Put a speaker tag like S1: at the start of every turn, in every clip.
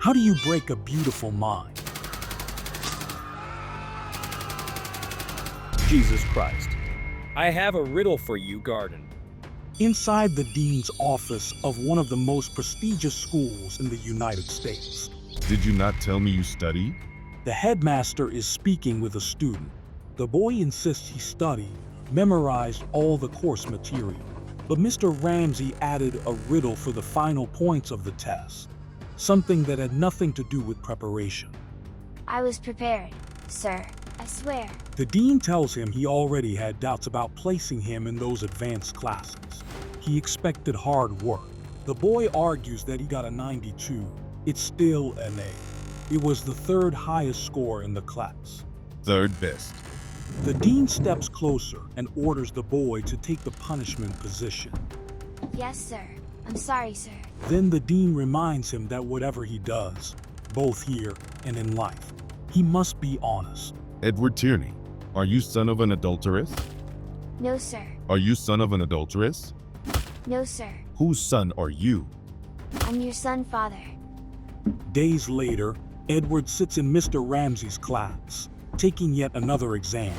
S1: How do you break a beautiful mind?
S2: Jesus Christ. I have a riddle for you, Garden.
S1: Inside the dean's office of one of the most prestigious schools in the United States.
S3: Did you not tell me you studied?
S1: The headmaster is speaking with a student. The boy insists he studied, memorized all the course material. But Mr. Ramsey added a riddle for the final points of the test. Something that had nothing to do with preparation.
S4: I was prepared, sir, I swear.
S1: The dean tells him he already had doubts about placing him in those advanced classes. He expected hard work. The boy argues that he got a 92. It's still an A. It was the third highest score in the class.
S3: Third best.
S1: The dean steps closer and orders the boy to take the punishment position.
S4: Yes, sir. I'm sorry, sir.
S1: Then the dean reminds him that whatever he does, both here and in life, he must be honest.
S3: Edward Tierney, are you son of an adulteress?
S4: No, sir.
S3: Are you son of an adulteress?
S4: No, sir.
S3: Whose son are you?
S4: I'm your son, father.
S1: Days later, Edward sits in Mr. Ramsey's class, taking yet another exam.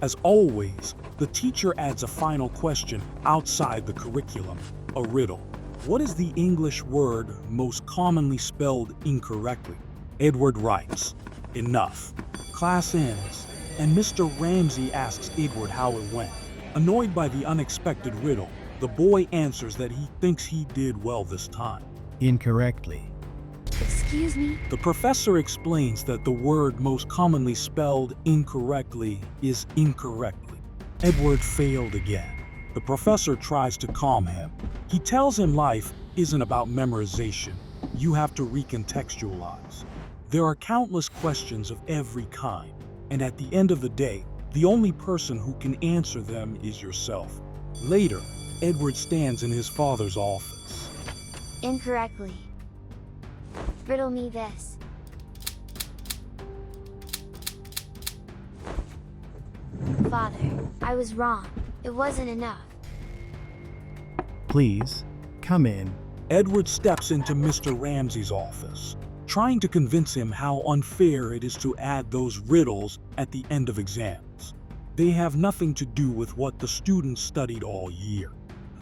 S1: As always, the teacher adds a final question outside the curriculum, a riddle. What is the English word most commonly spelled incorrectly? Edward writes, enough. Class ends, and Mr. Ramsey asks Edward how it went. Annoyed by the unexpected riddle, the boy answers that he thinks he did well this time.
S5: Incorrectly.
S4: Excuse me?
S1: The professor explains that the word most commonly spelled incorrectly is incorrectly. Edward failed again. The professor tries to calm him. He tells him life isn't about memorization. You have to recontextualize. There are countless questions of every kind, and at the end of the day, the only person who can answer them is yourself. Later, Edward stands in his father's office.
S4: Incorrectly. Riddle me this. Father, I was wrong. It wasn't enough.
S5: Please, come in.
S1: Edward steps into Mr. Ramsey's office, trying to convince him how unfair it is to add those riddles at the end of exams. They have nothing to do with what the students studied all year.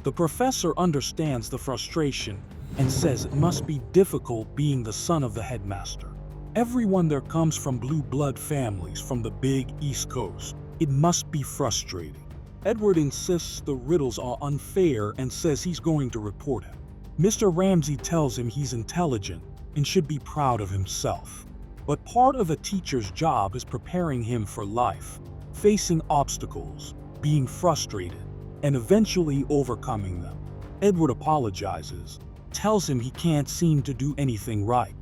S1: The professor understands the frustration and says it must be difficult being the son of the headmaster. Everyone there comes from blue blood families from the big East Coast. It must be frustrating. Edward insists the riddles are unfair and says he's going to report him. Mr. Ramsey tells him he's intelligent and should be proud of himself. But part of a teacher's job is preparing him for life, facing obstacles, being frustrated, and eventually overcoming them. Edward apologizes, tells him he can't seem to do anything right,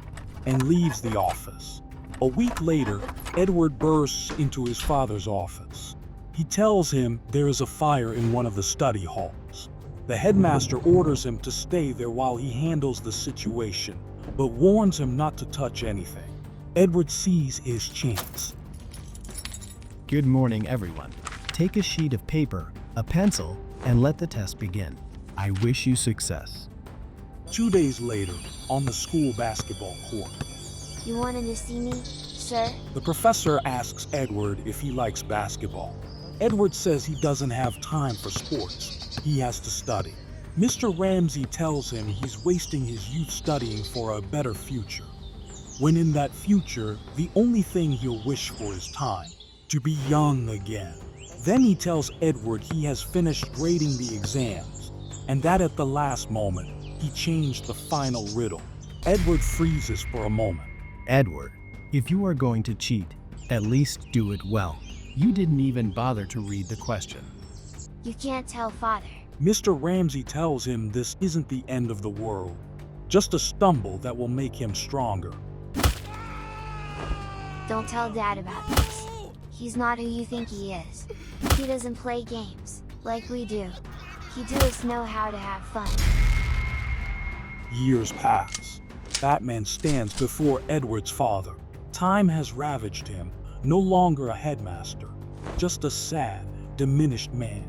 S1: and leaves the office. A week later, Edward bursts into his father's office. He tells him there is a fire in one of the study halls. The headmaster orders him to stay there while he handles the situation, but warns him not to touch anything. Edward sees his chance.
S5: Good morning, everyone. Take a sheet of paper, a pencil, and let the test begin. I wish you success.
S1: 2 days later, on the school basketball court,
S4: You wanted to see me, sir?
S1: the professor asks Edward if he likes basketball. Edward says he doesn't have time for sports. He has to study. Mr. Ramsey tells him he's wasting his youth studying for a better future, when in that future, the only thing he'll wish for is time, to be young again. Then he tells Edward he has finished grading the exams, and that at the last moment, he changed the final riddle. Edward freezes for a moment.
S5: Edward, if you are going to cheat, at least do it well. You didn't even bother to read the question.
S4: You can't tell father.
S1: Mr. Ramsey tells him this isn't the end of the world, just a stumble that will make him stronger.
S4: Don't tell Dad about this. He's not who you think he is. He doesn't play games like we do. He does know how to have fun.
S1: Years pass. Batman stands before Edward's father. Time has ravaged him, no longer a headmaster, just a sad, diminished man.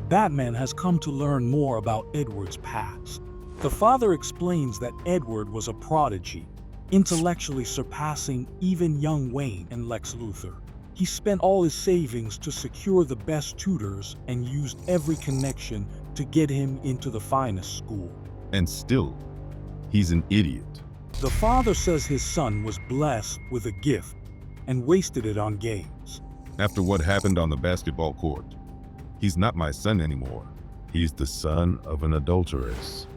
S1: Batman has come to learn more about Edward's past. The father explains that Edward was a prodigy, intellectually surpassing even young Wayne and Lex Luthor. He spent all his savings to secure the best tutors and used every connection to get him into the finest school.
S3: And still, he's an idiot.
S1: The father says his son was blessed with a gift and wasted it on games.
S3: After what happened on the basketball court, he's not my son anymore. He's the son of an adulteress.